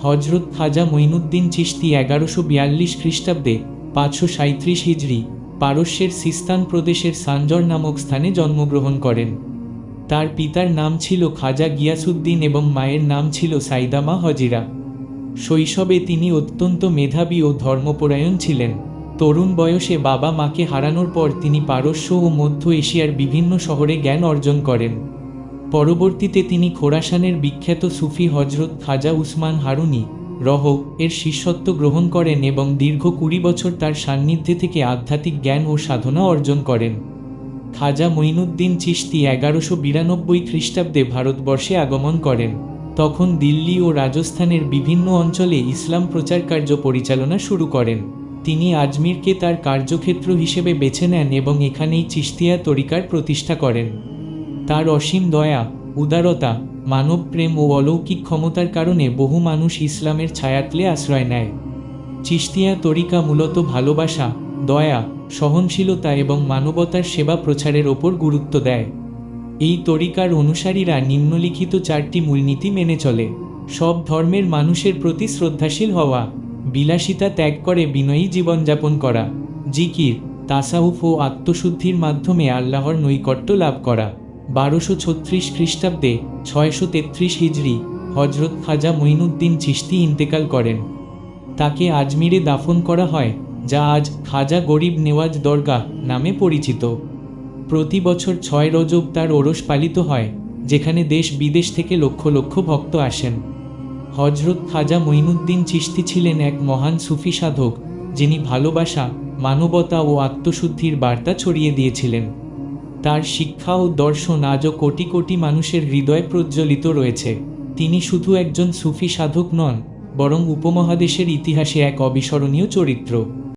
হজরত খাজা মঈনুদ্দিন চিশতি 1142 খ্রিস্টাব্দে 537 হিজরি পারস্যের সিস্তান প্রদেশের সানজর নামক স্থানে জন্মগ্রহণ করেন। তার পিতার নাম ছিল খাজা গিয়াসউদ্দিন এবং মায়ের নাম ছিল সাইদামা হজিরা। শৈশবে তিনি অত্যন্ত মেধাবী ও ধর্মপরায়ণ ছিলেন। তরুণ বয়সে বাবা মাকে হারানোর পর তিনি পারস্য ও মধ্য এশিয়ার বিভিন্ন শহরে জ্ঞান অর্জন করেন। পরবর্তীতে তিনি খোরাসানের বিখ্যাত সুফি হজরত খাজা উসমান হারুনি এর শিষ্যত্ব গ্রহণ করেন এবং দীর্ঘ 20 বছর তার সান্নিধ্যে থেকে আধ্যাত্মিক জ্ঞান ও সাধনা অর্জন করেন। খাজা মঈনুদ্দিন চিশতি 1192 খ্রিস্টাব্দে ভারতবর্ষে আগমন করেন। তখন দিল্লি ও রাজস্থানের বিভিন্ন অঞ্চলে ইসলাম প্রচার কার্য পরিচালনা শুরু করেন। তিনি আজমিরকে তার কার্যক্ষেত্র হিসেবে বেছে নেন এবং এখানেই চিশতিয়া তরিকার প্রতিষ্ঠা করেন। তার অসীম দয়া, উদারতা, মানবপ্রেম ও অলৌকিক ক্ষমতার কারণে বহু মানুষ ইসলামের ছায়াতলে আশ্রয় নেয়। চিশতিয়া তরিকা মূলত ভালোবাসা, দয়া, সহনশীলতা এবং মানবতার সেবা প্রচারের ওপর গুরুত্ব দেয়। এই তরিকার অনুসারীরা নিম্নলিখিত 4টি মূলনীতি মেনে চলে: সব ধর্মের মানুষের প্রতি শ্রদ্ধাশীল হওয়া, বিলাসিতা ত্যাগ করে বিনয়ী জীবনযাপন করা, জিকির, তাসাউফ ও আত্মশুদ্ধির মাধ্যমে আল্লাহর নৈকট্য লাভ করা। 1236 খ্রিস্টাব্দে 633 হিজরি হজরত খাজা মঈনুদ্দিন চিশতি ইন্তেকাল করেন। তাকে আজমিরে দাফন করা হয়, যা আজ খাজা গরিব নেওয়াজ দরগাহ নামে পরিচিত। প্রতি বছর 6 রজব তার ওরস পালিত হয়, যেখানে দেশ বিদেশ থেকে লক্ষ লক্ষ ভক্ত আসেন। হজরত খাজা মঈনুদ্দিন চিশতি ছিলেন এক মহান সুফি সাধক, যিনি ভালোবাসা, মানবতা ও আত্মশুদ্ধির বার্তা ছড়িয়ে দিয়েছিলেন। তার শিক্ষা ও দর্শন আজও কোটি কোটি মানুষের হৃদয়ে প্রজ্বলিত রয়েছে। তিনি শুধু একজন সুফি সাধক নন, বরং উপমহাদেশের ইতিহাসে এক অবিস্মরণীয় চরিত্র।